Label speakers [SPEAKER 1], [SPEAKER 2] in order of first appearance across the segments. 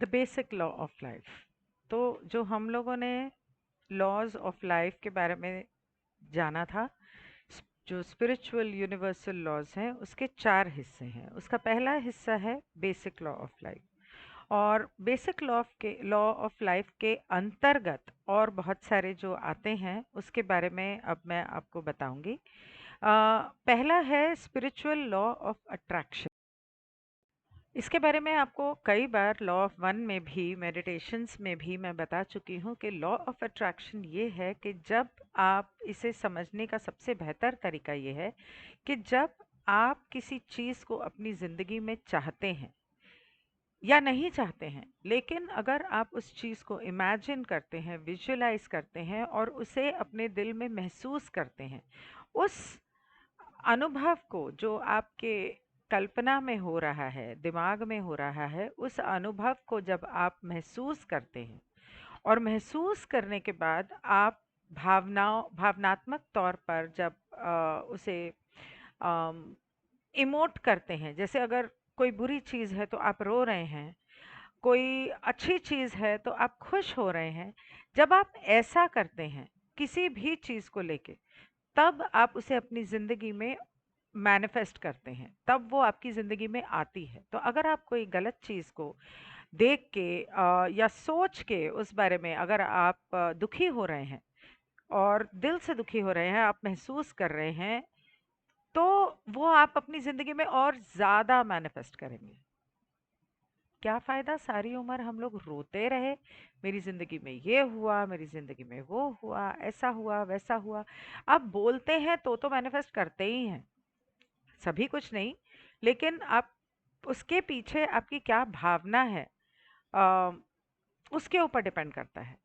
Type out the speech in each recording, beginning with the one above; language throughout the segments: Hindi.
[SPEAKER 1] The basic law of life. तो जो हम लोगों ने लॉज ऑफ लाइफ के बारे में जाना था, जो स्पिरिचुअल यूनिवर्सल लॉज हैं उसके चार हिस्से हैं। उसका पहला हिस्सा है बेसिक लॉ ऑफ लाइफ। और बेसिक लॉ ऑफ लाइफ के अंतर्गत और बहुत सारे जो आते हैं उसके बारे में अब मैं आपको बताऊंगी। पहला है स्पिरिचुअल लॉ ऑफ अट्रैक्शन। इसके बारे में आपको कई बार लॉ ऑफ वन में भी मेडिटेशंस में भी मैं बता चुकी हूँ कि लॉ ऑफ अट्रैक्शन ये है कि जब आप इसे समझने का सबसे बेहतर तरीका ये है कि जब आप किसी चीज़ को अपनी ज़िंदगी में चाहते हैं या नहीं चाहते हैं, लेकिन अगर आप उस चीज़ को इमेजिन करते हैं, विजुअलाइज करते हैं और उसे अपने दिल में महसूस करते हैं, उस अनुभव को जो आपके कल्पना में हो रहा है, दिमाग में हो रहा है, उस अनुभव को जब आप महसूस करते हैं और महसूस करने के बाद आप भावनात्मक तौर पर जब उसे इमोट करते हैं, जैसे अगर कोई बुरी चीज़ है तो आप रो रहे हैं, कोई अच्छी चीज़ है तो आप खुश हो रहे हैं। जब आप ऐसा करते हैं किसी भी चीज़ को लेके, तब आप उसे अपनी ज़िंदगी में मैनिफेस्ट करते हैं, तब वो आपकी ज़िंदगी में आती है। तो अगर आप कोई गलत चीज़ को देख के या सोच के उस बारे में अगर आप दुखी हो रहे हैं और दिल से दुखी हो रहे हैं, आप महसूस कर रहे हैं, तो वो आप अपनी ज़िंदगी में और ज़्यादा मैनिफेस्ट करेंगे। क्या फ़ायदा सारी उम्र हम लोग रोते रहे, मेरी ज़िंदगी में ये हुआ, मेरी ज़िंदगी में वो हुआ, ऐसा हुआ, वैसा हुआ। आप बोलते हैं तो मैनिफेस्ट करते ही हैं, सभी कुछ नहीं, लेकिन आप उसके पीछे आपकी क्या भावना है, अ, उसके ऊपर डिपेंड करता है।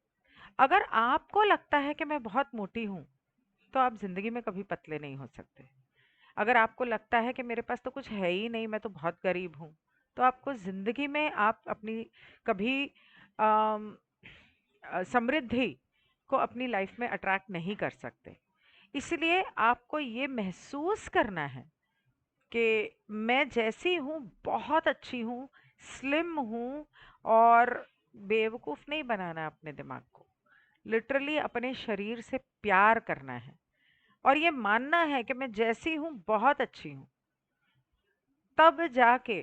[SPEAKER 1] अगर आपको लगता है कि मैं बहुत मोटी हूँ, तो आप ज़िंदगी में कभी पतले नहीं हो सकते। अगर आपको लगता है कि मेरे पास तो कुछ है ही नहीं, मैं तो बहुत गरीब हूँ, तो आपको ज़िंदगी में आप अपनी कभी अम, समृद्धि को अपनी लाइफ में अट्रैक्ट नहीं कर सकते। इसलिए आपको ये महसूस करना है कि मैं जैसी हूँ बहुत अच्छी हूँ, स्लिम हूँ, और बेवकूफ़ नहीं बनाना अपने दिमाग को। लिटरली अपने शरीर से प्यार करना है और ये मानना है कि मैं जैसी हूँ बहुत अच्छी हूँ। तब जाके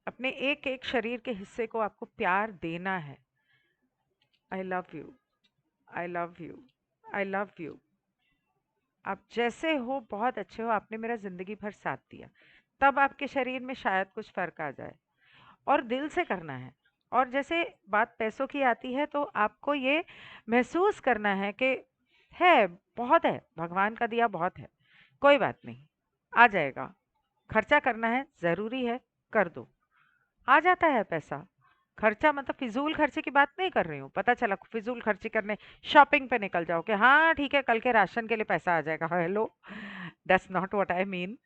[SPEAKER 1] अपने एक एक शरीर के हिस्से को आपको प्यार देना है। I love you, I love you, I love you. आप जैसे हो बहुत अच्छे हो, आपने मेरा जिंदगी भर साथ दिया। तब आपके शरीर में शायद कुछ फर्क आ जाए, और दिल से करना है। और जैसे बात पैसों की आती है तो आपको ये महसूस करना है कि है, बहुत है, भगवान का दिया बहुत है, कोई बात नहीं, आ जाएगा। खर्चा करना है, ज़रूरी है, कर दो, आ जाता है पैसा। खर्चा मतलब फिजूल खर्चे की बात नहीं कर रही हूँ, पता चला फिजूल खर्ची करने शॉपिंग पे निकल जाओ कि हाँ ठीक है, कल के राशन के लिए पैसा आ जाएगा। Hello, that's not what I mean.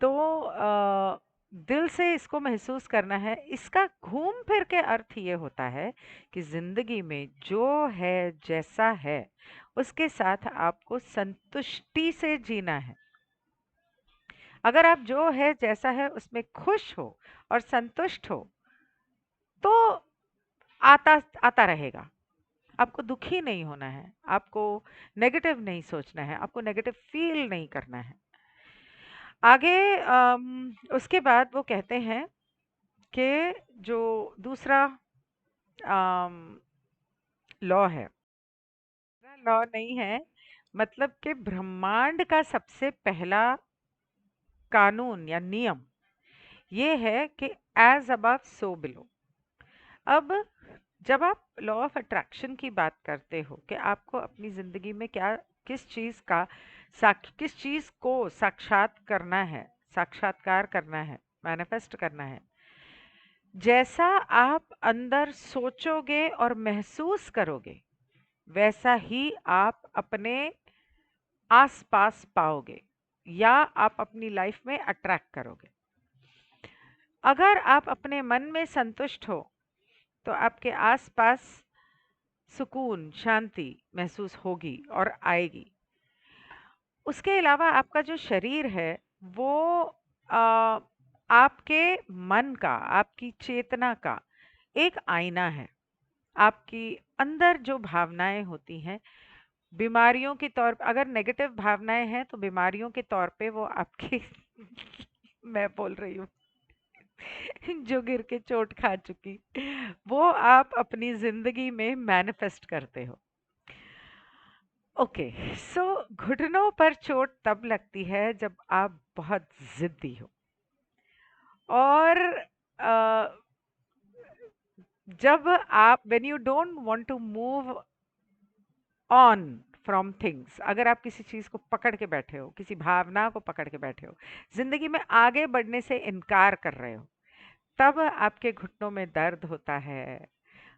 [SPEAKER 1] तो दिल से इसको महसूस करना है। इसका घूम फिर के अर्थ ये होता है कि जिंदगी में जो है जैसा है उसके साथ आपको संतुष्टि से जीना है। अगर आप जो है जैसा है उसमें खुश हो और संतुष्ट हो, तो आता आता रहेगा। आपको दुखी नहीं होना है, आपको नेगेटिव नहीं सोचना है, आपको नेगेटिव फील नहीं करना है। आगे उसके बाद वो कहते हैं कि जो दूसरा लॉ है, लॉ नहीं है, मतलब कि ब्रह्मांड का सबसे पहला कानून या नियम ये है कि एज अबव सो बिलो। अब जब आप लॉ ऑफ अट्रैक्शन की बात करते हो कि आपको अपनी ज़िंदगी में क्या, किस चीज़ का किस चीज़ को साक्षात करना है, साक्षात्कार करना है, मैनिफेस्ट करना है, जैसा आप अंदर सोचोगे और महसूस करोगे, वैसा ही आप अपने आसपास पाओगे या आप अपनी लाइफ में अट्रैक्ट करोगे। अगर आप अपने मन में संतुष्ट हो तो आपके आसपास सुकून, शांति महसूस होगी और आएगी। उसके अलावा आपका जो शरीर है वो आपके मन का, आपकी चेतना का एक आईना है। आपकी अंदर जो भावनाएं होती हैं, बीमारियों के तौर पे, अगर नेगेटिव भावनाएं हैं तो बीमारियों के तौर पे वो आपकी मैं बोल रही हूँ जो गिर के चोट खा चुकी, वो आप अपनी जिंदगी में मैनिफेस्ट करते हो। ओके, सो घुटनों पर चोट तब लगती है जब आप बहुत जिद्दी हो, और अ, जब आप when you don't want to move on from things, अगर आप किसी चीज को पकड़ के बैठे हो, किसी भावना को पकड़ के बैठे हो, जिंदगी में आगे बढ़ने से इनकार कर रहे हो, तब आपके घुटनों में दर्द होता है।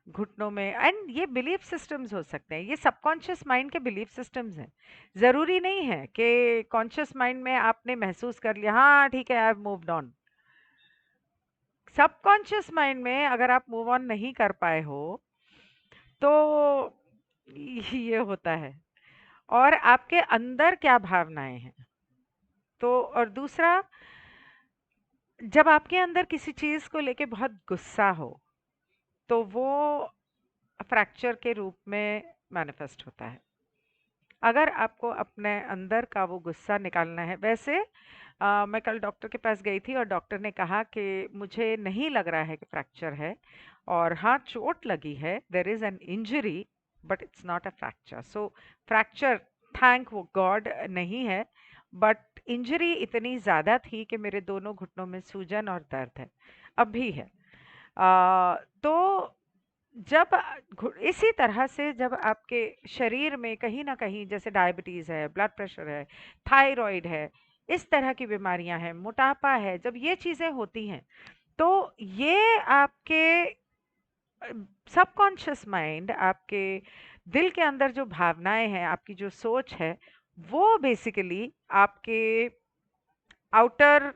[SPEAKER 1] घुटनों में, एंड ये बिलीफ सिस्टम्स हो सकते हैं, ये सबकॉन्शियस माइंड के बिलीफ सिस्टम्स हैं। जरूरी नहीं है कि कॉन्शियस माइंड में आपने महसूस कर लिया, हाँ ठीक है, I have moved on. Subconscious mind में अगर आप मूव ऑन नहीं कर पाए हो, तो ये होता है। और आपके अंदर क्या भावनाएं हैं, तो और दूसरा, जब आपके अंदर किसी चीज को लेके बहुत गुस्सा हो, तो वो फ्रैक्चर के रूप में मैनिफेस्ट होता है। अगर आपको अपने अंदर का वो गुस्सा निकालना है, वैसे मैं कल डॉक्टर के पास गई थी और डॉक्टर ने कहा कि मुझे नहीं लग रहा है कि फ्रैक्चर है, और हाँ चोट लगी है, there is an injury, but it's not a fracture. So fracture, thank वो गॉड, नहीं है, बट इंजरी इतनी ज़्यादा थी कि मेरे दोनों घुटनों में सूजन और दर्द है, अब भी है। तो जब इसी तरह से जब आपके शरीर में कहीं ना कहीं, जैसे डायबिटीज है, ब्लड प्रेशर है, थायराइड है, इस तरह की बीमारियां हैं, मोटापा है, जब ये चीजें होती हैं, तो ये आपके सबकॉन्शियस माइंड, आपके दिल के अंदर जो भावनाएं हैं, आपकी जो सोच है, वो बेसिकली आपके आउटर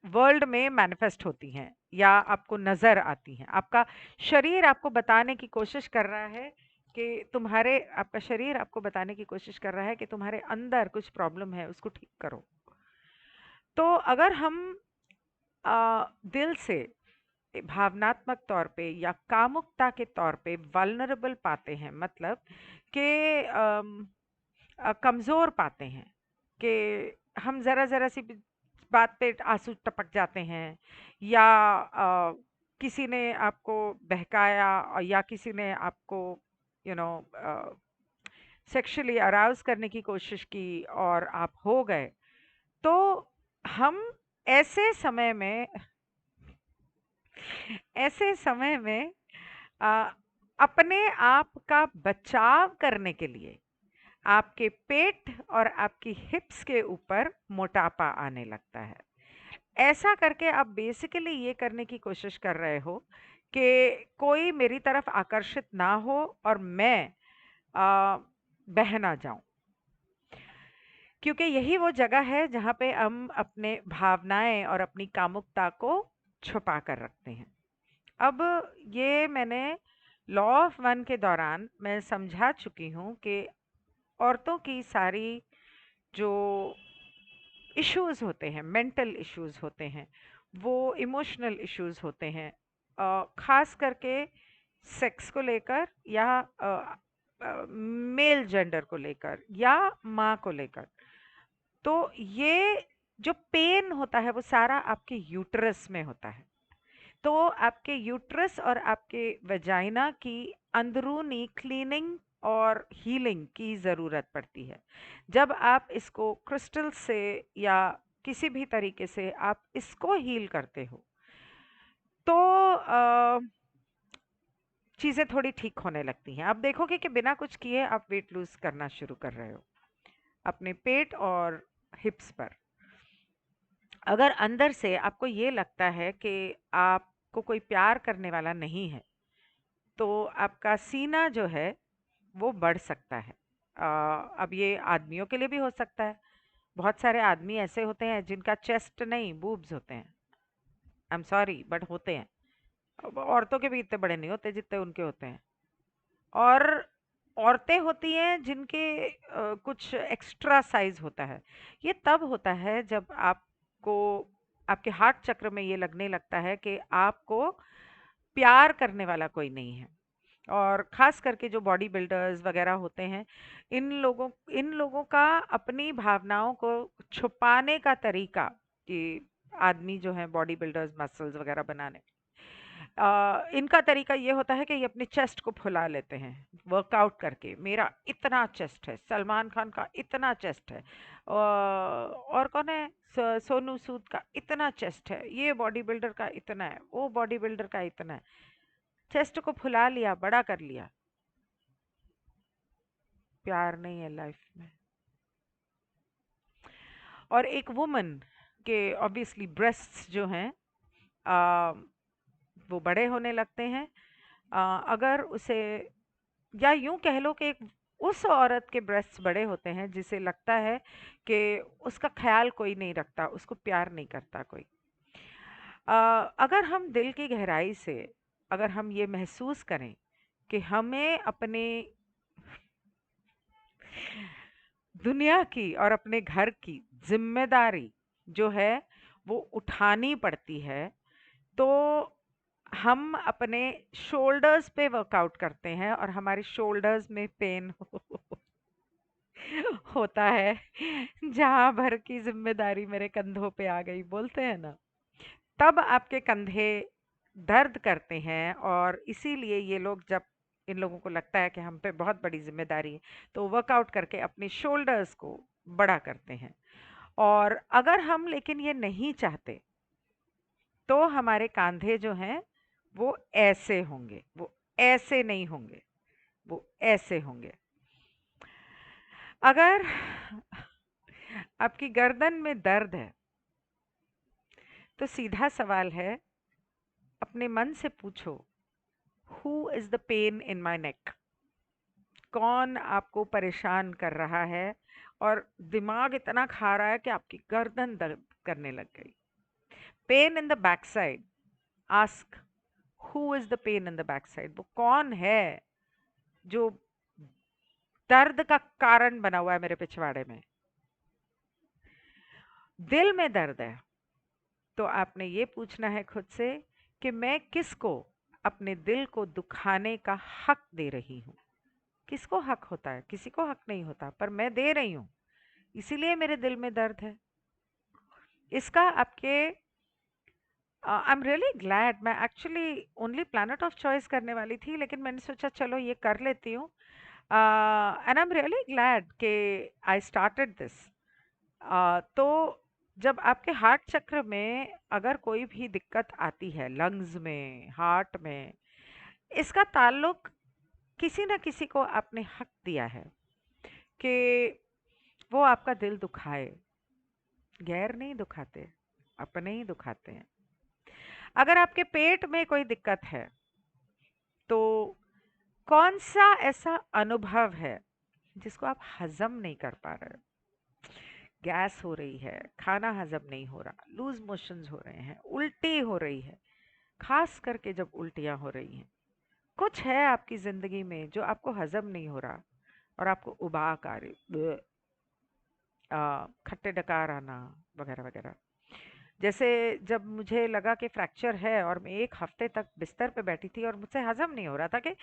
[SPEAKER 1] वर्ल्ड में मैनिफेस्ट होती हैं या आपको नजर आती हैं। आपका शरीर आपको बताने की कोशिश कर रहा है कि आपका शरीर आपको बताने की कोशिश कर रहा है कि तुम्हारे अंदर कुछ प्रॉब्लम है, उसको ठीक करो। तो अगर हम दिल से भावनात्मक तौर पे या कामुकता के तौर पे वल्नरेबल पाते हैं, मतलब कि कमजोर पाते हैं, कि हम जरा जरा सी बात पे आंसू टपक जाते हैं, या किसी ने आपको बहकाया, या किसी ने आपको यू नो सेक्सुअली अराउज करने की कोशिश की और आप हो गए, तो हम ऐसे समय में ऐसे समय में अ, अपने आप का बचाव करने के लिए आपके पेट और आपकी हिप्स के ऊपर मोटापा आने लगता है। ऐसा करके आप बेसिकली ये करने की कोशिश कर रहे हो कि कोई मेरी तरफ आकर्षित ना हो और मैं आ, बह ना जाऊं, क्योंकि यही वो जगह है जहाँ पे हम अपने भावनाएं और अपनी कामुकता को छुपा कर रखते हैं। अब ये मैंने लॉ ऑफ वन के दौरान मैं समझा चुकी हूँ कि औरतों की सारी जो इश्यूज होते हैं, मेंटल इश्यूज होते हैं, वो इमोशनल इश्यूज होते हैं, खास करके सेक्स को लेकर, या मेल जेंडर को लेकर, या माँ को लेकर। तो ये जो पेन होता है वो सारा आपके यूटरस में होता है। तो आपके यूट्रस और आपके वजाइना की अंदरूनी क्लीनिंग और हीलिंग की ज़रूरत पड़ती है। जब आप इसको क्रिस्टल से या किसी भी तरीके से आप इसको हील करते हो, तो चीज़ें थोड़ी ठीक होने लगती हैं। आप देखोगे कि बिना कुछ किए आप वेट लूज करना शुरू कर रहे हो अपने पेट और हिप्स पर। अगर अंदर से आपको ये लगता है कि आपको कोई प्यार करने वाला नहीं है, तो आपका सीना जो है वो बढ़ सकता है। अब ये आदमियों के लिए भी हो सकता है। बहुत सारे आदमी ऐसे होते हैं जिनका चेस्ट नहीं, बूब्स होते हैं। आई एम सॉरी बट होते हैं। अब औरतों के भी इतने बड़े नहीं होते जितने उनके होते हैं। और औरतें होती हैं जिनके कुछ एक्स्ट्रा साइज होता है। ये तब होता है जब आपको आपके हार्ट चक्र में ये लगने लगता है कि आपको प्यार करने वाला कोई नहीं है। और खास करके जो बॉडी बिल्डर्स वगैरह होते हैं, इन लोगों का अपनी भावनाओं को छुपाने का तरीका, कि आदमी जो है बॉडी बिल्डर्स मसल्स वगैरह बनाने, इनका तरीका ये होता है कि ये अपने चेस्ट को फुला लेते हैं वर्कआउट करके। मेरा इतना चेस्ट है, सलमान खान का इतना चेस्ट है, और कौन है, सोनू सूद का इतना चेस्ट है, ये बॉडी बिल्डर का इतना है, वो बॉडी बिल्डर का इतना है। चेस्ट को फुला लिया, बड़ा कर लिया, प्यार नहीं है लाइफ में। और एक वुमन के ऑब्वियसली ब्रेस्ट्स जो हैं, आ, वो बड़े होने लगते हैं। अगर उसे, या यूं कह लो कि उस औरत के ब्रेस्ट्स बड़े होते हैं जिसे लगता है कि उसका ख्याल कोई नहीं रखता, उसको प्यार नहीं करता कोई। अगर हम दिल की गहराई से, अगर हम ये महसूस करें कि हमें अपने दुनिया की और अपने घर की जिम्मेदारी जो है वो उठानी पड़ती है, तो हम अपने शोल्डर्स पे वर्कआउट करते हैं और हमारे शोल्डर्स में पेन होता है। जहां भर की जिम्मेदारी मेरे कंधों पे आ गई, बोलते हैं ना, तब आपके कंधे दर्द करते हैं। और इसीलिए ये लोग, जब इन लोगों को लगता है कि हम पे बहुत बड़ी जिम्मेदारी है, तो वर्कआउट करके अपने शोल्डर्स को बड़ा करते हैं। और अगर हम लेकिन ये नहीं चाहते, तो हमारे कंधे जो हैं वो ऐसे होंगे, वो ऐसे नहीं होंगे, वो ऐसे होंगे। अगर आपकी गर्दन में दर्द है, तो सीधा सवाल है, अपने मन से पूछो, who is the pain in my neck? कौन आपको परेशान कर रहा है? और दिमाग इतना खा रहा है कि आपकी गर्दन दर्द करने लग गई। Pain in the back side, ask, who is the pain in the back side? वो कौन है जो दर्द का कारण बना हुआ है मेरे पिछवाड़े में? दिल में दर्द है, तो आपने ये पूछना है खुद से कि मैं किसको अपने दिल को दुखाने का हक दे रही हूँ? किसको हक होता है? किसी को हक नहीं होता, पर मैं दे रही हूँ, इसीलिए मेरे दिल में दर्द है। इसका आपके, आई एम रियली ग्लैड, मैं actually only planet of choice करने वाली थी, लेकिन मैंने सोचा चलो ये कर लेती हूँ। And I am really glad कि आई स्टार्टेड दिस। तो जब आपके हार्ट चक्र में अगर कोई भी दिक्कत आती है, लंग्स में, हार्ट में, इसका ताल्लुक किसी न किसी को आपने हक दिया है कि वो आपका दिल दुखाए। गैर नहीं दुखाते, अपने ही दुखाते हैं। अगर आपके पेट में कोई दिक्कत है, तो कौन सा ऐसा अनुभव है जिसको आप हजम नहीं कर पा रहे हो? गैस हो रही है, खाना हजम नहीं हो रहा, लूज मोशंस हो रहे हैं, उल्टी हो रही है। खास करके जब उल्टियां हो रही हैं, कुछ है आपकी जिंदगी में जो आपको हजम नहीं हो रहा, और आपको उबाक आ रही, खट्टे डकार आना, वगैरह वगैरह। जैसे जब मुझे लगा कि फ्रैक्चर है, और मैं एक हफ्ते तक बिस्तर पे बैठी थी और मुझसे हजम नहीं हो रहा था कि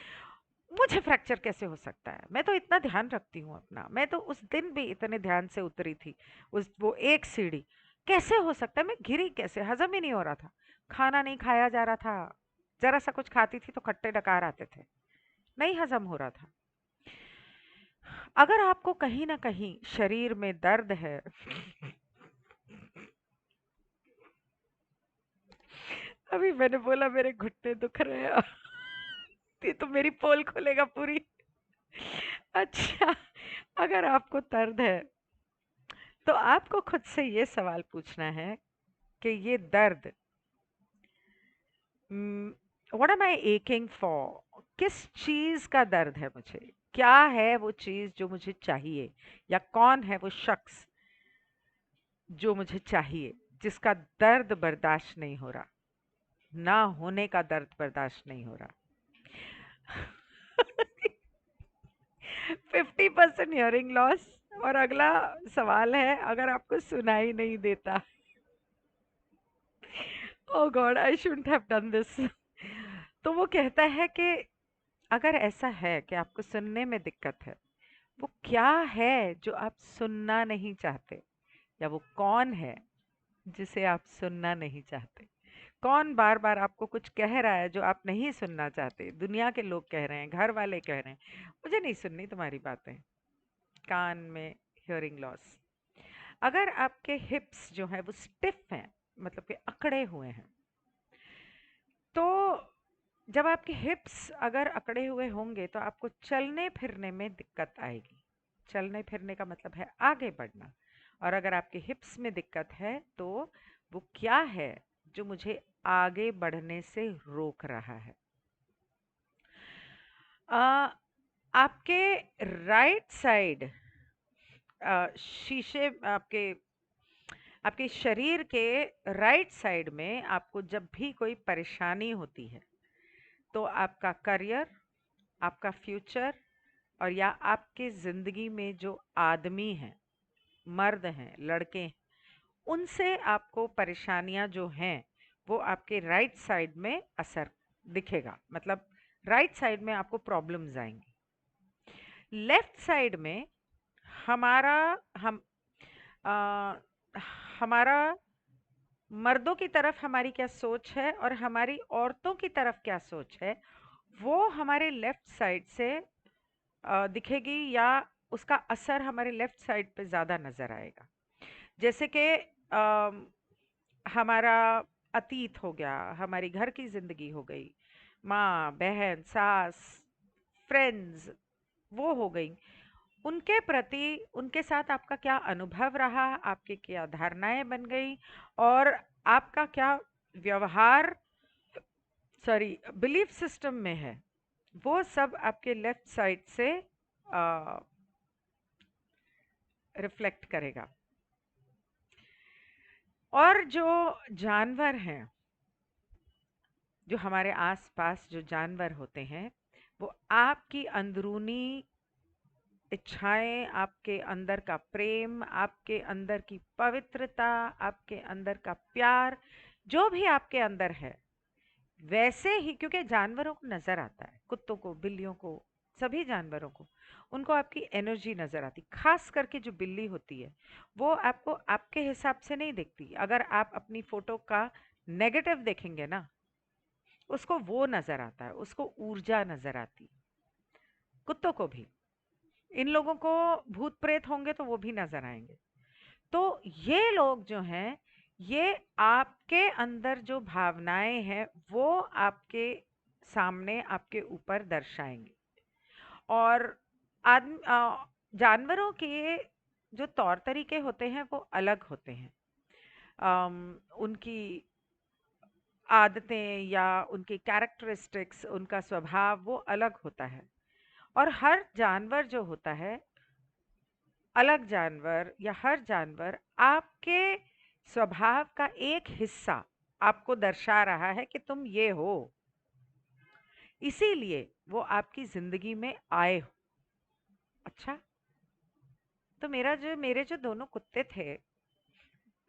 [SPEAKER 1] मुझे फ्रैक्चर कैसे हो सकता है। मैं तो इतना ध्यान रखती हूँ अपना, मैं तो उस दिन भी इतने ध्यान से उतरी थी, उस वो एक सीढ़ी, कैसे हो सकता है, मैं गिरी कैसे? हजम ही नहीं हो रहा था, खाना नहीं खाया जा रहा था, जरा सा कुछ खाती थी तो खट्टे डकार आते थे, नहीं हजम हो रहा था। अगर आपको कहीं ना कहीं शरीर में दर्द है, अभी मैंने बोला मेरे घुटने दुख रहे हैं, ये तो मेरी पोल खोलेगा पूरी। अच्छा, अगर आपको दर्द है, तो आपको खुद से ये सवाल पूछना है कि ये दर्द, what am I asking for? किस चीज का दर्द है मुझे? क्या है वो चीज जो मुझे चाहिए? या कौन है वो शख्स जो मुझे चाहिए, जिसका दर्द बर्दाश्त नहीं हो रहा, ना होने का दर्द बर्दाश्त नहीं हो रहा? 50% हियरिंग लॉस। और अगला सवाल है, अगर आपको सुनाई नहीं देता, oh God, I shouldn't have done this. तो वो कहता है कि अगर ऐसा है कि आपको सुनने में दिक्कत है, वो क्या है जो आप सुनना नहीं चाहते, या वो कौन है जिसे आप सुनना नहीं चाहते? कौन बार बार आपको कुछ कह रहा है जो आप नहीं सुनना चाहते? दुनिया के लोग कह रहे हैं, घर वाले कह रहे हैं, मुझे नहीं सुननी तुम्हारी बातें। कान में हियरिंग लॉस। अगर आपके हिप्स जो है वो स्टिफ हैं, मतलब कि अकड़े हुए हैं, तो जब आपके हिप्स अगर अकड़े हुए होंगे तो आपको चलने फिरने में दिक्कत आएगी। चलने फिरने का मतलब है आगे बढ़ना। और अगर आपके हिप्स में दिक्कत है तो वो क्या है जो मुझे आगे बढ़ने से रोक रहा है? आ, आपके राइट साइड, शीशे आपके आपके शरीर के राइट साइड में आपको जब भी कोई परेशानी होती है, तो आपका करियर, आपका फ्यूचर, और या आपके ज़िंदगी में जो आदमी हैं, मर्द हैं, लड़के हैं, उनसे आपको परेशानियां जो हैं वो आपके राइट साइड में असर दिखेगा। मतलब राइट साइड में आपको प्रॉब्लम्स आएंगी। लेफ्ट साइड में हमारा हम आ, हमारा मर्दों की तरफ हमारी क्या सोच है और हमारी औरतों की तरफ क्या सोच है, वो हमारे लेफ्ट साइड से दिखेगी, या उसका असर हमारे लेफ्ट साइड पे ज़्यादा नज़र आएगा। जैसे कि हमारा अतीत हो गया, हमारी घर की ज़िंदगी हो गई, माँ बहन सास फ्रेंड्स वो हो गई, उनके प्रति उनके साथ आपका क्या अनुभव रहा, आपकी क्या धारणाएं बन गई, और आपका क्या व्यवहार, सॉरी, बिलीफ सिस्टम में है, वो सब आपके लेफ्ट साइड से रिफ्लेक्ट करेगा। और जो जानवर हैं, जो हमारे आसपास जो जानवर होते हैं, वो आपकी अंदरूनी इच्छाएं, आपके अंदर का प्रेम, आपके अंदर की पवित्रता, आपके अंदर का प्यार, जो भी आपके अंदर है, वैसे ही, क्योंकि जानवरों को नजर आता है, कुत्तों को, बिल्लियों को, सभी जानवरों को, उनको आपकी एनर्जी नजर आती। खास करके जो बिल्ली होती है, वो आपको आपके हिसाब से नहीं दिखती। अगर आप अपनी फोटो का नेगेटिव देखेंगे ना, उसको वो नजर आता है, उसको ऊर्जा नजर आती। कुत्तों को भी, इन लोगों को भूत प्रेत होंगे तो वो भी नजर आएंगे। तो ये लोग जो हैं, ये आपके अंदर जो भावनाएं हैं वो आपके सामने, आपके ऊपर दर्शाएंगे। और आदमी जानवरों के जो तौर तरीके होते हैं वो अलग होते हैं। उनकी आदतें या उनकी कैरेक्टरिस्टिक्स, उनका स्वभाव वो अलग होता है। और हर जानवर जो होता है, अलग जानवर या हर जानवर आपके स्वभाव का एक हिस्सा आपको दर्शा रहा है कि तुम ये हो, इसीलिए वो आपकी जिंदगी में आए हो। अच्छा, तो मेरे जो दोनों कुत्ते थे,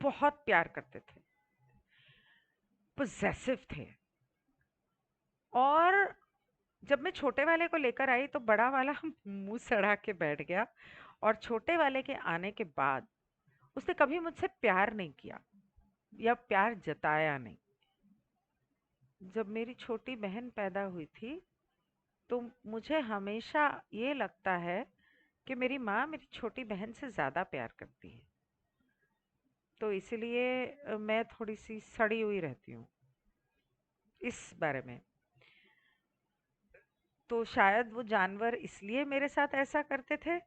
[SPEAKER 1] बहुत प्यार करते थे, पोजेसिव थे। और जब मैं छोटे वाले को लेकर आई तो बड़ा वाला मुंह सड़ा के बैठ गया, और छोटे वाले के आने के बाद उसने कभी मुझसे प्यार नहीं किया या प्यार जताया नहीं। जब मेरी छोटी बहन पैदा हुई थी, तो मुझे हमेशा ये लगता है कि मेरी माँ मेरी छोटी बहन से ज़्यादा प्यार करती है। तो इसलिए मैं थोड़ी सी सड़ी हुई रहती हूँ इस बारे में। तो शायद वो जानवर इसलिए मेरे साथ ऐसा करते थे,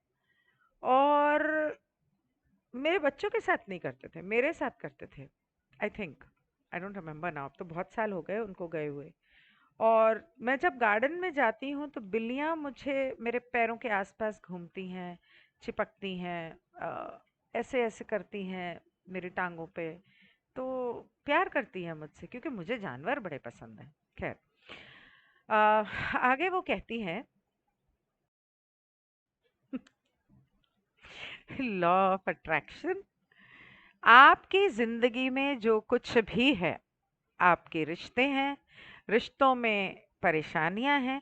[SPEAKER 1] और मेरे बच्चों के साथ नहीं करते थे, मेरे साथ करते थे। I think, I don't remember now, अब तो बहुत साल हो गए उनको गए हुए। और मैं जब गार्डन में जाती हूँ तो बिल्लियाँ मुझे मेरे पैरों के आसपास घूमती हैं, चिपकती हैं, ऐसे ऐसे करती हैं मेरी टांगों पे। तो प्यार करती हैं मुझसे, क्योंकि मुझे जानवर बड़े पसंद हैं। खैर, आगे वो कहती हैं, लॉ ऑफ अट्रैक्शन, आपकी जिंदगी में जो कुछ भी है, आपके रिश्ते हैं, रिश्तों में परेशानियां हैं,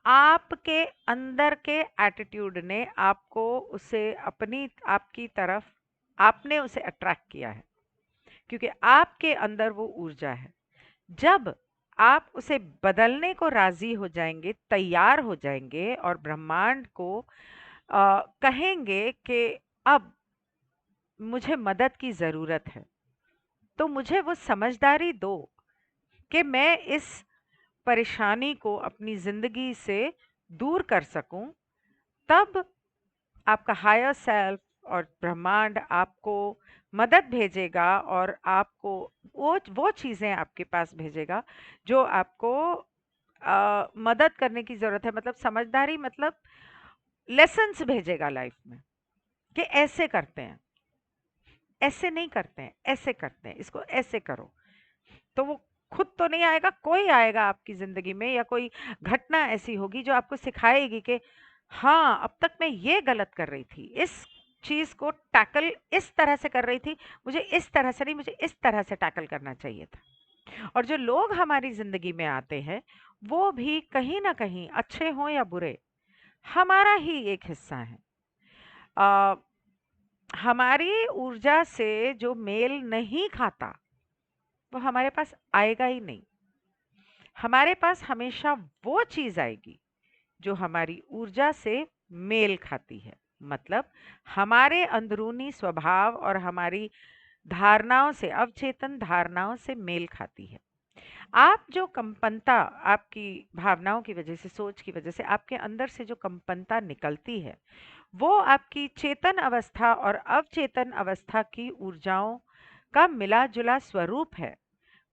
[SPEAKER 1] आपके अंदर के एटीट्यूड ने आपको उसे अपनी आपकी तरफ आपने उसे अट्रैक्ट किया है, क्योंकि आपके अंदर वो ऊर्जा है। जब आप उसे बदलने को राजी हो जाएंगे, तैयार हो जाएंगे और ब्रह्मांड को कहेंगे कि अब मुझे मदद की जरूरत है, तो मुझे वो समझदारी दो कि मैं इस परेशानी को अपनी जिंदगी से दूर कर सकूं, तब आपका हायर सेल्फ और ब्रह्मांड आपको मदद भेजेगा और आपको वो चीजें आपके पास भेजेगा जो आपको मदद करने की जरूरत है। मतलब समझदारी, मतलब लेसन्स भेजेगा लाइफ में कि ऐसे करते हैं, ऐसे नहीं करते हैं, ऐसे करते हैं, इसको ऐसे करो। तो वो खुद तो नहीं आएगा, कोई आएगा आपकी जिंदगी में, या कोई घटना ऐसी होगी जो आपको सिखाएगी कि हाँ, अब तक मैं ये गलत कर रही थी, इस चीज को टैकल इस तरह से कर रही थी, मुझे इस तरह से नहीं, मुझे इस तरह से टैकल करना चाहिए था। और जो लोग हमारी जिंदगी में आते हैं, वो भी कहीं ना कहीं, अच्छे हों या बुरे, हमारा ही एक हिस्सा है। आ, हमारी ऊर्जा से जो मेल नहीं खाता, वो हमारे पास आएगा ही नहीं। हमारे पास हमेशा वो चीज आएगी जो हमारी ऊर्जा से मेल खाती है। मतलब हमारे अंदरूनी स्वभाव और हमारी धारणाओं से, अवचेतन धारणाओं से मेल खाती है। आप जो कंपनता, आपकी भावनाओं की वजह से, सोच की वजह से आपके अंदर से जो कंपनता निकलती है, वो आपकी चेतन अवस्था और अवचेतन अवस्था की ऊर्जाओं का मिला जुला स्वरूप है।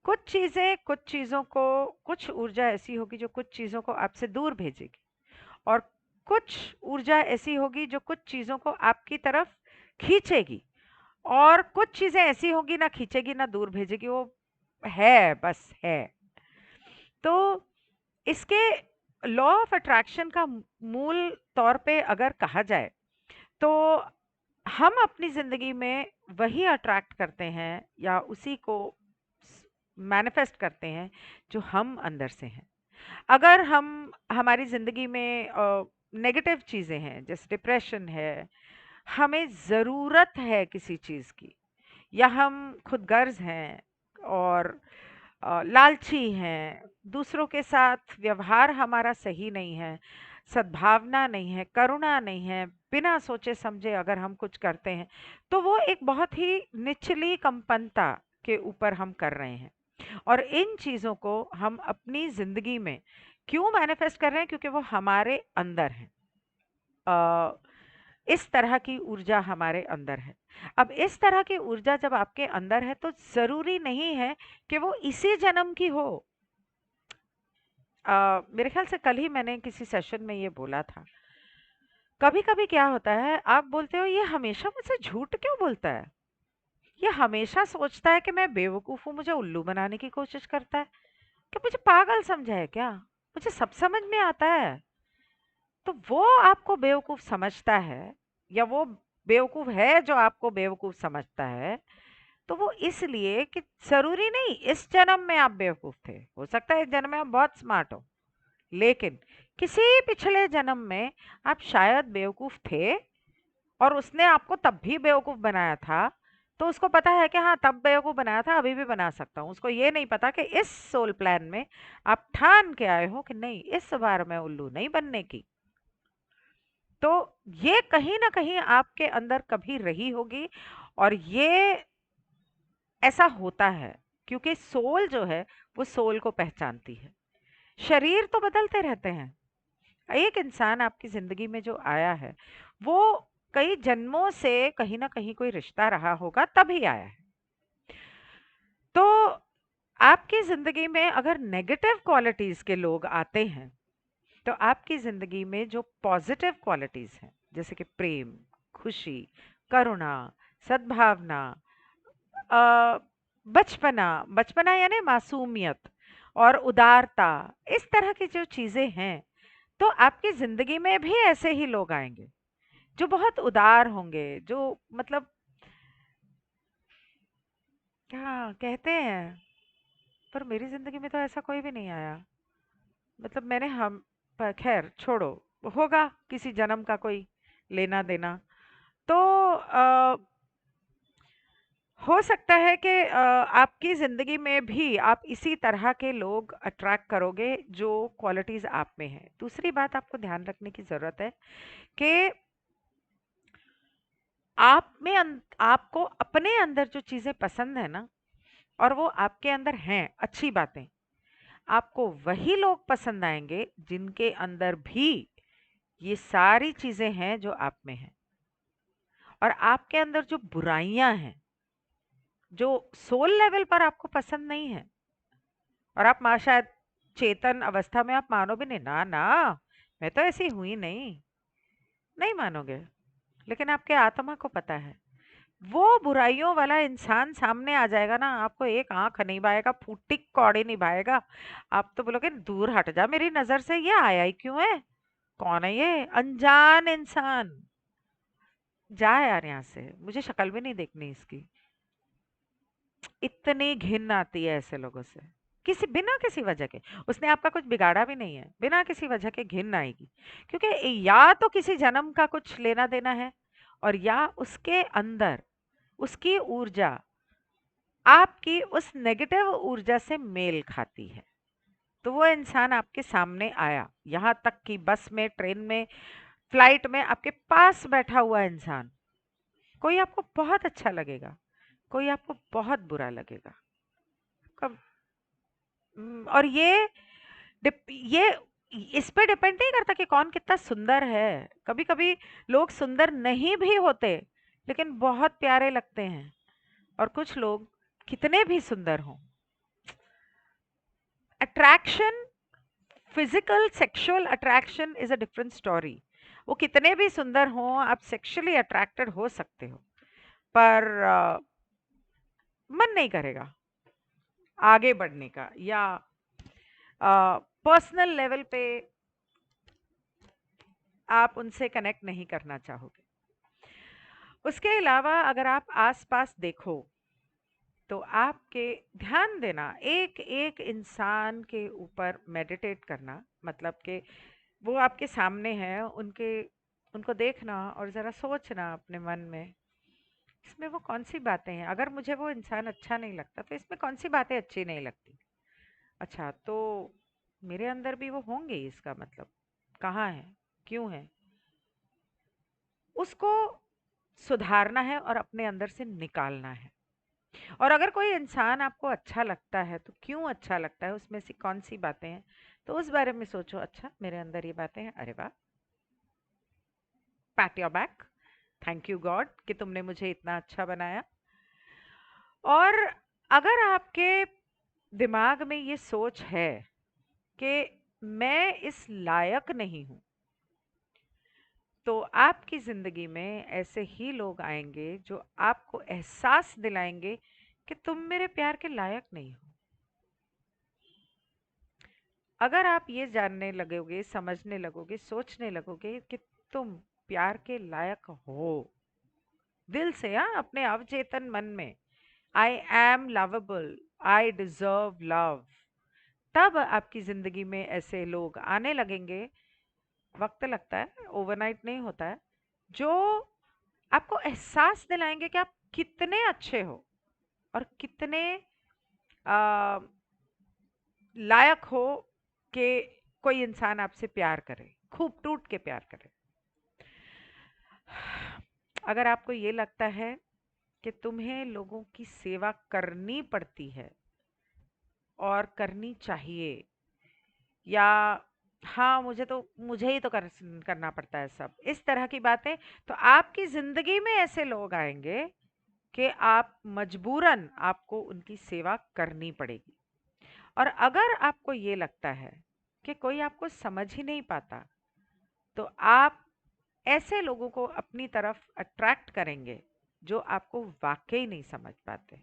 [SPEAKER 1] कुछ चीजें, कुछ चीजों को, कुछ ऊर्जा ऐसी होगी जो कुछ चीजों को आपसे दूर भेजेगी, और कुछ ऊर्जा ऐसी होगी जो कुछ चीजों को आपकी तरफ खींचेगी, और कुछ चीजें ऐसी होगी ना खींचेगी ना दूर भेजेगी, वो है, बस है। तो इसके लॉ ऑफ अट्रैक्शन का मूल तौर पे अगर कहा जाए, तो हम अपनी जिंदगी में वही अट्रैक्ट करते हैं या उसी को मैनिफेस्ट करते हैं जो हम अंदर से हैं। अगर हम, हमारी जिंदगी में नेगेटिव चीजें हैं, जैसे डिप्रेशन है, हमें जरूरत है किसी चीज की, या हम खुदगर्ज हैं और लालची हैं, दूसरों के साथ व्यवहार हमारा सही नहीं है, सद्भावना नहीं है, करुणा नहीं है, बिना सोचे समझे अगर हम कुछ करते हैं, तो वो एक बहुत ही निचली कंपनता के ऊपर हम कर रहे हैं। और इन चीजों को हम अपनी जिंदगी में क्यों मैनिफेस्ट कर रहे हैं? क्योंकि वो हमारे अंदर है। अ, इस तरह की ऊर्जा हमारे अंदर है। अब इस तरह की ऊर्जा जब आपके अंदर है, तो जरूरी नहीं है कि वो इसी जन्म की हो। मेरे ख्याल से कल ही मैंने किसी सेशन में ये बोला था। कभी कभी क्या होता है, आप बोलते हो ये हमेशा मुझसे झूठ क्यों बोलता है, ये हमेशा सोचता है कि मैं बेवकूफ हूँ, मुझे उल्लू बनाने की कोशिश करता है, कि मुझे पागल समझा है क्या, मुझे सब समझ में आता है। तो वो आपको बेवकूफ समझता है, या वो बेवकूफ है जो आपको बेवकूफ समझता है, तो वो इसलिए कि जरूरी नहीं इस जन्म में आप बेवकूफ थे, हो सकता है इस जन्म में आप बहुत स्मार्ट हो, लेकिन किसी पिछले जन्म में आप शायद बेवकूफ थे, और उसने आपको तब भी बेवकूफ बनाया था। तो उसको पता है कि हाँ, तब बेवकूफ बनाया था, अभी भी बना सकता हूँ। उसको ये नहीं पता कि इस सोल प्लान में आप ठान के आए हो कि नहीं, इस बार मैं उल्लू नहीं बनने की। तो ये कहीं ना कहीं आपके अंदर कभी रही होगी, और ये ऐसा होता है क्योंकि सोल जो है, वो सोल को पहचानती है। शरीर तो बदलते रहते हैं। एक इंसान आपकी जिंदगी में जो आया है, वो कई जन्मों से कहीं ना कहीं कोई रिश्ता रहा होगा, तभी आया है। तो आपकी जिंदगी में अगर नेगेटिव क्वालिटीज के लोग आते हैं, तो आपकी जिंदगी में जो पॉजिटिव क्वालिटीज हैं, जैसे कि प्रेम, खुशी, करुणा, सद्भावना, अ, बचपना, बचपना यानी मासूमियत और उदारता, इस तरह की जो चीजें हैं, तो आपकी जिंदगी में भी ऐसे ही लोग आएंगे जो बहुत उदार होंगे, जो मतलब क्या कहते हैं, पर मेरी जिंदगी में तो ऐसा कोई भी नहीं आया। मतलब मैंने हम पर खैर छोड़ो, होगा किसी जन्म का कोई लेना देना। तो हो सकता है कि आपकी ज़िंदगी में भी आप इसी तरह के लोग अट्रैक्ट करोगे जो क्वालिटीज़ आप में हैं। दूसरी बात आपको ध्यान रखने की ज़रूरत है कि आपको अपने अंदर जो चीज़ें पसंद है ना, और वो आपके अंदर हैं अच्छी बातें, आपको वही लोग पसंद आएंगे जिनके अंदर भी ये सारी चीज़ें हैं जो आप में हैं। और आपके अंदर जो बुराइयां हैं, जो सोल लेवल पर आपको पसंद नहीं है, और आप शायद चेतन अवस्था में आप मानो भी नहीं, ना ना मैं तो ऐसी हुई नहीं, नहीं मानोगे। लेकिन आपके आत्मा को पता है, वो बुराइयों वाला इंसान सामने आ जाएगा ना, आपको एक आंख नहीं भाएगा, फूटी कौड़ी नहीं भाएगा। आप तो बोलोगे दूर हट जा मेरी नजर से, ये आया ही क्यों है, कौन है ये अनजान इंसान, जा यार यहाँ से, मुझे शक्ल भी नहीं देखनी इसकी। इतनी घिन आती है ऐसे लोगों से, किसी बिना किसी वजह के। उसने आपका कुछ बिगाड़ा भी नहीं है, बिना किसी वजह के घिन आएगी। क्योंकि या तो किसी जन्म का कुछ लेना देना है, और या उसके अंदर उसकी ऊर्जा आपकी उस नेगेटिव ऊर्जा से मेल खाती है। तो वो इंसान आपके सामने आया, यहाँ तक कि बस में, ट्रेन में, फ्लाइट में आपके पास बैठा हुआ इंसान, कोई आपको बहुत अच्छा लगेगा, कोई आपको बहुत बुरा लगेगा। कब और ये इस पे डिपेंड नहीं करता कि कौन कितना सुंदर है। कभी कभी लोग सुंदर नहीं भी होते लेकिन बहुत प्यारे लगते हैं, और कुछ लोग कितने भी सुंदर हों, attraction, physical sexual attraction is a different story. वो कितने भी सुंदर हों, आप सेक्सुअली अट्रैक्टेड हो सकते हो, पर मन नहीं करेगा आगे बढ़ने का, या पर्सनल लेवल पे आप उनसे कनेक्ट नहीं करना चाहोगे। उसके अलावा अगर आप आसपास देखो तो आपके ध्यान देना, एक एक इंसान के ऊपर मेडिटेट करना, मतलब कि वो आपके सामने है, उनके उनको देखना और ज़रा सोचना अपने मन में, इसमें वो कौन सी बातें हैं, अगर मुझे वो इंसान अच्छा नहीं लगता तो इसमें कौन सी बातें अच्छी नहीं लगती। अच्छा, तो मेरे अंदर भी वो होंगे, इसका मतलब कहाँ है, क्यों है, उसको सुधारना है और अपने अंदर से निकालना है। और अगर कोई इंसान आपको अच्छा लगता है तो क्यों अच्छा लगता है, उसमें से कौन सी बातें हैं, तो उस बारे में सोचो। अच्छा, मेरे अंदर ये बातें हैं, अरे वाह, PAT your back, thank you God कि तुमने मुझे इतना अच्छा बनाया। और अगर आपके दिमाग में ये सोच है कि मैं इस लायक नहीं हूं, तो आपकी जिंदगी में ऐसे ही लोग आएंगे जो आपको एहसास दिलाएंगे कि तुम मेरे प्यार के लायक नहीं हो। अगर आप ये जानने लगोगे, समझने लगोगे, सोचने लगोगे कि तुम प्यार के लायक हो, दिल से, हाँ, अपने अवचेतन मन में, I am lovable, I deserve love, तब आपकी जिंदगी में ऐसे लोग आने लगेंगे। वक्त लगता है, ओवरनाइट नहीं होता है, जो आपको एहसास दिलाएंगे कि आप कितने अच्छे हो और कितने आ, लायक हो कि कोई इंसान आपसे प्यार करे, खूब टूट के प्यार करे। अगर आपको ये लगता है कि तुम्हें लोगों की सेवा करनी पड़ती है और करनी चाहिए, या हाँ मुझे ही तो करना पड़ता है सब, इस तरह की बातें, तो आपकी जिंदगी में ऐसे लोग आएंगे कि आप मजबूरन आपको उनकी सेवा करनी पड़ेगी। और अगर आपको ये लगता है कि कोई आपको समझ ही नहीं पाता, तो आप ऐसे लोगों को अपनी तरफ अट्रैक्ट करेंगे जो आपको वाकई नहीं समझ पाते।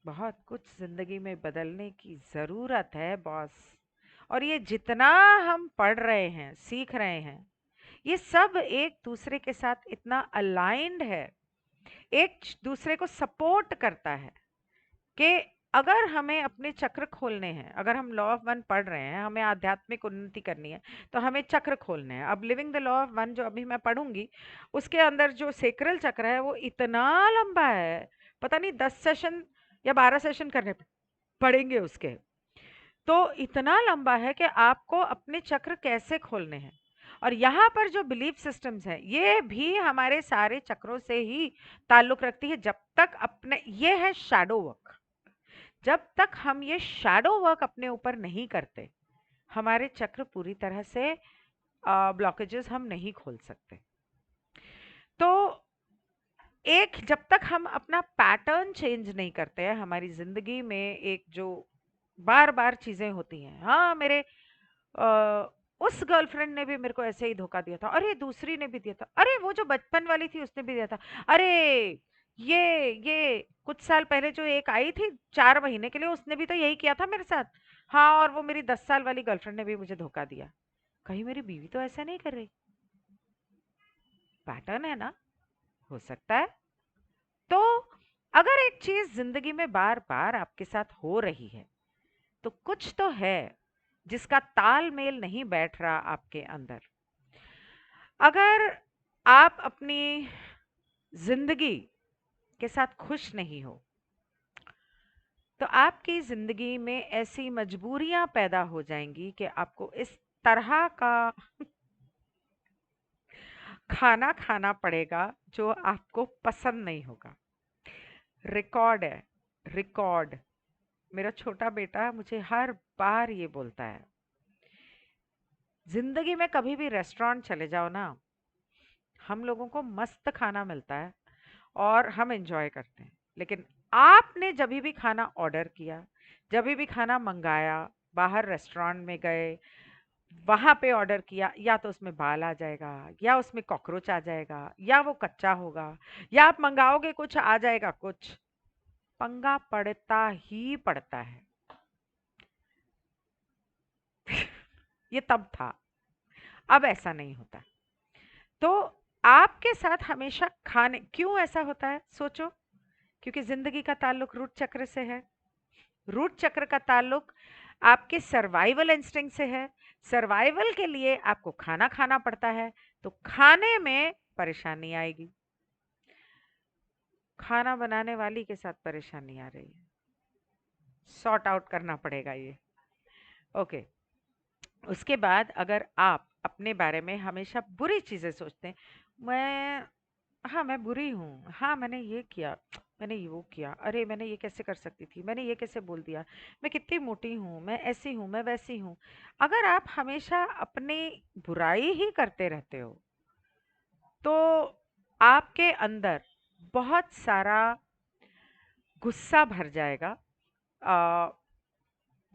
[SPEAKER 1] बहुत कुछ जिंदगी में बदलने की जरूरत है बॉस। और ये जितना हम पढ़ रहे हैं, सीख रहे हैं, ये सब एक दूसरे के साथ इतना अलाइंड है, एक दूसरे को सपोर्ट करता है कि अगर हमें अपने चक्र खोलने हैं, अगर हम लॉ ऑफ वन पढ़ रहे हैं, हमें आध्यात्मिक उन्नति करनी है, तो हमें चक्र खोलने हैं। अब living the law of one जो अभी मैं पढ़ूंगी, उसके अंदर जो सेक्रल चक्र है वो इतना लंबा है, पता नहीं 10 सेशन या 12 सेशन करने पड़ेंगे उसके। तो इतना लंबा है कि आपको अपने चक्र कैसे खोलने हैं। और यहाँ पर जो बिलीफ सिस्टम्स हैं ये भी हमारे सारे चक्रों से ही ताल्लुक रखती है। जब तक अपने, ये है शैडो वर्क, जब तक हम ये शैडो वर्क अपने ऊपर नहीं करते, हमारे चक्र पूरी तरह से ब्लॉकेजेस हम नहीं खोल सकते। तो एक, जब तक हम अपना पैटर्न चेंज नहीं करते हैं हमारी जिंदगी में, एक जो बार बार चीजें होती हैं, हाँ मेरे उस गर्लफ्रेंड ने भी मेरे को ऐसे ही धोखा दिया था, अरे दूसरी ने भी दिया था, अरे वो जो बचपन वाली थी उसने भी दिया था, अरे ये कुछ साल पहले जो एक आई थी 4 महीने के लिए, उसने भी तो यही किया था मेरे साथ, हाँ और वो मेरी 10 साल वाली गर्लफ्रेंड ने भी मुझे धोखा दिया, कहीं मेरी बीवी तो ऐसा नहीं कर रही। पैटर्न है ना, हो सकता है। तो अगर एक चीज जिंदगी में बार बार आपके साथ हो रही है, तो कुछ तो है जिसका तालमेल नहीं बैठ रहा आपके अंदर। अगर आप अपनी जिंदगी के साथ खुश नहीं हो, तो आपकी जिंदगी में ऐसी मजबूरियां पैदा हो जाएंगी कि आपको इस तरह का खाना खाना पड़ेगा जो आपको पसंद नहीं होगा। रिकॉर्ड है, रिकॉर्ड। मेरा छोटा बेटा मुझे हर बार ये बोलता है, जिंदगी में कभी भी रेस्टोरेंट चले जाओ ना, हम लोगों को मस्त खाना मिलता है और हम एंजॉय करते हैं, लेकिन आपने जब भी खाना ऑर्डर किया, जब भी खाना मंगाया, बाहर रेस्टोरेंट में गए, वहां पे ऑर्डर किया, या तो उसमें बाल आ जाएगा, या उसमें कॉकरोच आ जाएगा, या वो कच्चा होगा, या आप मंगाओगे कुछ आ जाएगा कुछ, पंगा पड़ता ही पड़ता है। ये तब था, अब ऐसा नहीं होता। तो आपके साथ हमेशा खाने, क्यों ऐसा होता है सोचो, क्योंकि जिंदगी का ताल्लुक रूट चक्र से है। रूट चक्र का ताल्लुक आपके सर्वाइवल इंस्टिंक्ट से है। सर्वाइवल के लिए आपको खाना खाना पड़ता है, तो खाने में परेशानी आएगी। खाना बनाने वाली के साथ परेशानी आ रही है, सॉर्ट आउट करना पड़ेगा ये। ओके। उसके बाद अगर आप अपने बारे में हमेशा बुरी चीजें सोचते हैं, मैं, हाँ मैं बुरी हूँ, हाँ मैंने ये किया, मैंने ये वो किया, अरे मैंने ये कैसे कर सकती थी, मैंने ये कैसे बोल दिया, मैं कितनी मोटी हूँ, मैं ऐसी हूँ, मैं वैसी हूँ। अगर आप हमेशा अपनी बुराई ही करते रहते हो, तो आपके अंदर बहुत सारा गुस्सा भर जाएगा। अ,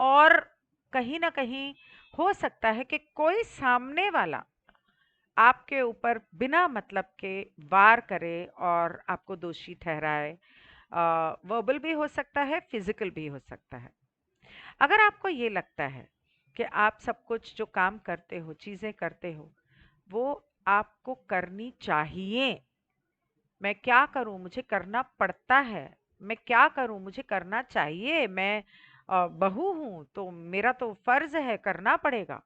[SPEAKER 1] और कहीं ना कहीं हो सकता है कि कोई सामने वाला आपके ऊपर बिना मतलब के वार करे और आपको दोषी ठहराए। वर्बल भी हो सकता है, फिजिकल भी हो सकता है। अगर आपको ये लगता है कि आप सब कुछ जो काम करते हो, चीजें करते हो, वो आपको करनी चाहिए, मैं क्या करूं, मुझे करना पड़ता है, मैं क्या करूं, मुझे करना चाहिए, मैं बहू हूं तो मेरा तो फर्ज है, करना पड़ेगा।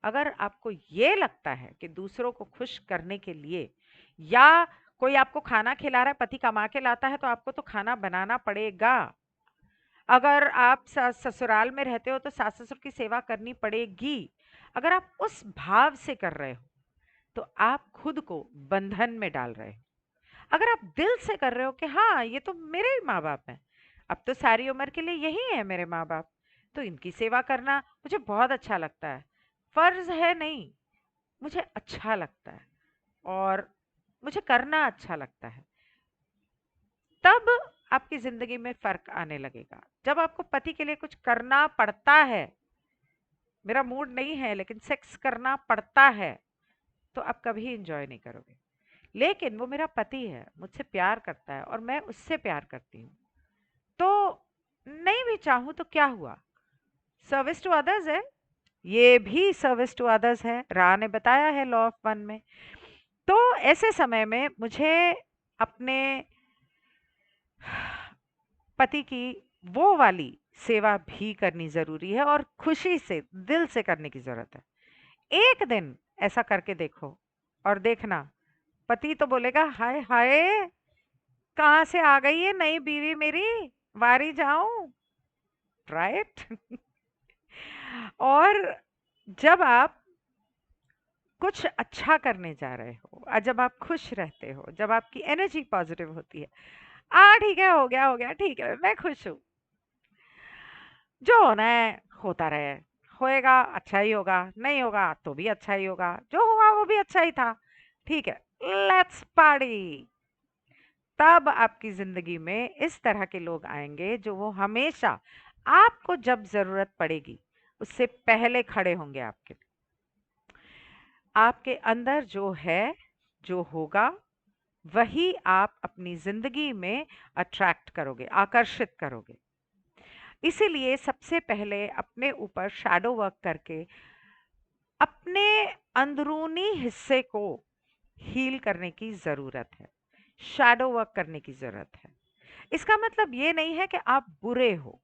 [SPEAKER 1] अगर आपको ये लगता है कि दूसरों को खुश करने के लिए, या कोई आपको खाना खिला रहा है, पति कमा के लाता है तो आपको तो खाना बनाना पड़ेगा। अगर आप ससुराल में रहते हो तो सास ससुर की सेवा करनी पड़ेगी। अगर आप उस भाव से कर रहे हो, तो आप खुद को बंधन में डाल रहे हो। अगर आप दिल से कर रहे हो कि हाँ ये तो मेरे ही माँ बाप हैं, अब तो सारी उम्र के लिए यही है मेरे माँ बाप, तो इनकी सेवा करना मुझे बहुत अच्छा लगता है, फर्ज है नहीं, मुझे अच्छा लगता है और मुझे करना अच्छा लगता है, तब आपकी जिंदगी में फर्क आने लगेगा। जब आपको पति के लिए कुछ करना पड़ता है, मेरा मूड नहीं है लेकिन सेक्स करना पड़ता है, तो आप कभी इंजॉय नहीं करोगे। लेकिन वो मेरा पति है, मुझसे प्यार करता है और मैं उससे प्यार करती हूँ, तो नहीं भी चाहूं तो क्या हुआ, सर्विस टू अदर्स है, ये भी सर्विस टू अदर्स है, रा ने बताया है लॉ ऑफ वन में। तो ऐसे समय में मुझे अपने पति की वो वाली सेवा भी करनी ज़रूरी है और खुशी से, दिल से करने की ज़रूरत है। एक दिन ऐसा करके देखो और देखना, पति तो बोलेगा, हाय हाय, कहाँ से आ गई है नई बीवी मेरी, वारी जाऊं, राइट। और जब आप कुछ अच्छा करने जा रहे हो और जब आप खुश रहते हो, जब आपकी एनर्जी पॉजिटिव होती है, ठीक है, हो गया, ठीक है, मैं खुश हूँ, जो होना है होता रहे, होएगा अच्छा ही होगा, नहीं होगा तो भी अच्छा ही होगा, जो हुआ वो भी अच्छा ही था, ठीक है, लेट्स पार्टी। तब आपकी जिंदगी में इस तरह के लोग आएंगे जो वो हमेशा आपको जब जरूरत पड़ेगी उससे पहले खड़े होंगे आपके लिए। आपके अंदर जो है, जो होगा, वही आप अपनी जिंदगी में अट्रैक्ट करोगे, आकर्षित करोगे। इसीलिए सबसे पहले अपने ऊपर शैडो वर्क करके अपने अंदरूनी हिस्से को हील करने की जरूरत है, शैडो वर्क करने की जरूरत है। इसका मतलब ये नहीं है कि आप बुरे हो,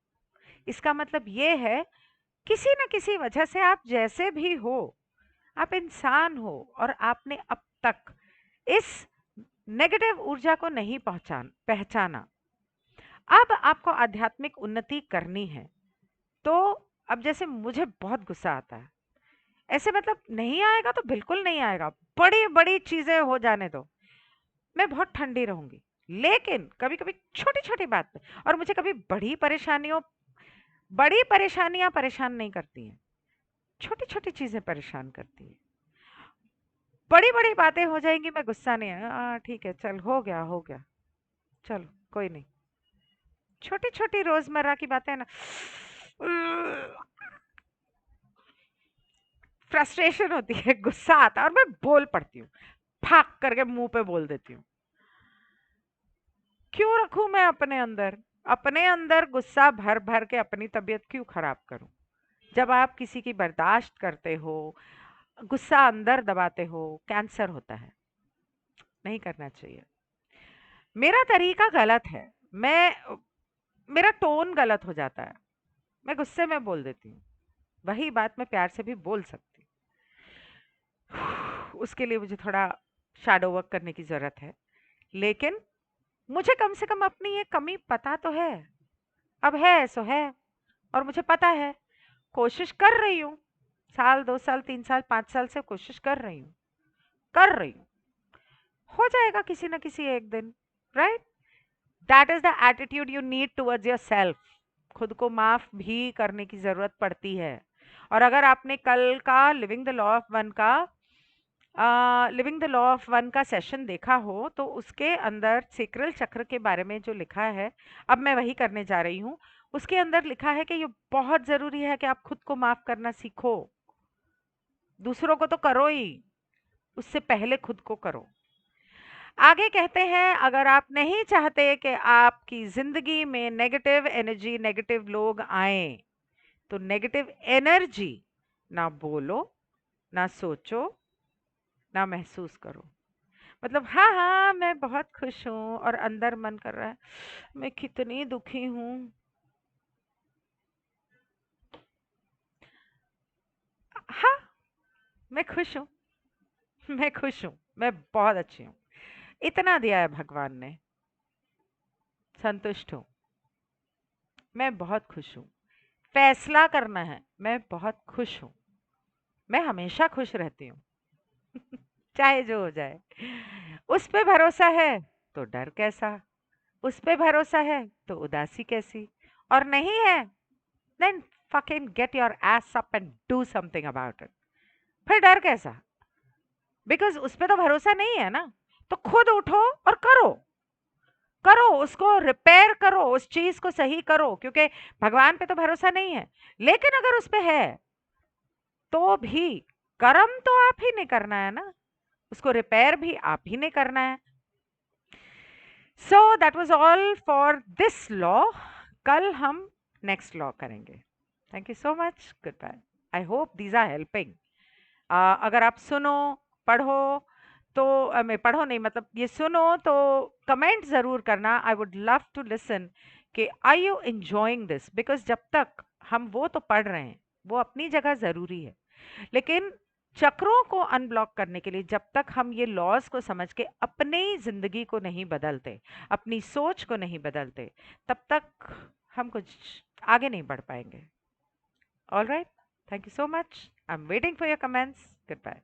[SPEAKER 1] इसका मतलब ये है किसी न किसी वजह से आप जैसे भी हो, आप इंसान हो और आपने अब तक इस नेगेटिव ऊर्जा को नहीं पहचाना। अब आपको आध्यात्मिक उन्नति करनी है। तो अब जैसे मुझे बहुत गुस्सा आता है, ऐसे मतलब नहीं आएगा तो बिल्कुल नहीं आएगा, बड़ी बड़ी चीजें हो जाने दो, मैं बहुत ठंडी रहूंगी। लेकिन कभी कभी छोटी छोटी बात पे, और मुझे कभी बड़ी परेशानियां परेशान नहीं करती हैं, छोटी छोटी चीजें परेशान करती हैं। बड़ी बड़ी बातें हो जाएंगी, मैं गुस्सा नहीं आया, ठीक है, चल हो गया, चलो कोई नहीं। छोटी छोटी रोजमर्रा की बातें ना, फ्रस्ट्रेशन होती है, गुस्सा आता है और मैं बोल पड़ती हूँ, फाक करके मुंह पे बोल देती हूँ। क्यों रखूं मैं अपने अंदर गुस्सा भर भर के अपनी तबीयत क्यों खराब करूं? जब आप किसी की बर्दाश्त करते हो, गुस्सा अंदर दबाते हो, कैंसर होता है, नहीं करना चाहिए। मेरा तरीका गलत है, मैं मेरा टोन गलत हो जाता है, मैं गुस्से में बोल देती हूँ, वही बात मैं प्यार से भी बोल सकती हूँ। उसके लिए मुझे थोड़ा शैडो वर्क करने की जरूरत है, लेकिन मुझे कम से कम अपनी ये कमी पता तो है, अब है सो है, और मुझे पता है, कोशिश कर रही हूँ, साल 2 साल 3 साल 5 साल से कोशिश कर रही हूँ, हो जाएगा किसी ना किसी एक दिन, right. That is the attitude you need towards your self. खुद को माफ भी करने की जरूरत पड़ती है। और अगर आपने कल का living the law of one का सेशन देखा हो, तो उसके अंदर सेक्रल चक्र के बारे में जो लिखा है, अब मैं वही करने जा रही हूँ। उसके अंदर लिखा है कि ये बहुत जरूरी है कि आप खुद को माफ करना सीखो। दूसरों को तो करो ही, उससे पहले खुद को करो। आगे कहते हैं, अगर आप नहीं चाहते कि आपकी जिंदगी में नेगेटिव एनर्जी, नेगेटिव लोग आए, तो नेगेटिव एनर्जी ना बोलो, ना सोचो, ना महसूस करो। मतलब हाँ हाँ मैं बहुत खुश हूँ और अंदर मन कर रहा है मैं कितनी दुखी हूँ। हाँ, मैं खुश हूँ, मैं खुश हूँ, मैं बहुत अच्छी हूँ, इतना दिया है भगवान ने, संतुष्ट हूँ, मैं बहुत खुश हूँ। फैसला करना है, मैं बहुत खुश हूँ, मैं हमेशा खुश रहती हूँ। चाहे जो हो जाए, उस पे भरोसा है तो डर कैसा, उस पे भरोसा है तो उदासी कैसी, और नहीं है, then fucking get your ass up and do something about it। फिर डर कैसा? बिकॉज उस पे तो भरोसा नहीं है ना, तो खुद उठो और करो, करो उसको, रिपेयर करो, उस चीज को सही करो, क्योंकि भगवान पे तो भरोसा नहीं है, लेकिन अगर उस पे है तो भी कर्म तो आप ही ने करना है ना, उसको रिपेयर भी आप ही ने करना है। So that was all for this law. कल हम नेक्स्ट लॉ करेंगे। Thank you so much, good bye. I hope these are helping. अगर आप सुनो, पढ़ो, तो मैं पढ़ो नहीं मतलब ये सुनो तो कमेंट ज़रूर करना, I would love to listen कि are you enjoying this, because जब तक हम वो तो पढ़ रहे हैं, वो अपनी जगह ज़रूरी है, लेकिन चक्रों को अनब्लॉक करने के लिए जब तक हम ये लॉज को समझ के अपनी ज़िंदगी को नहीं बदलते, अपनी सोच को नहीं बदलते, तब तक हम कुछ आगे नहीं बढ़ पाएंगे। All right, thank you so much, I am waiting for your comments, good bye.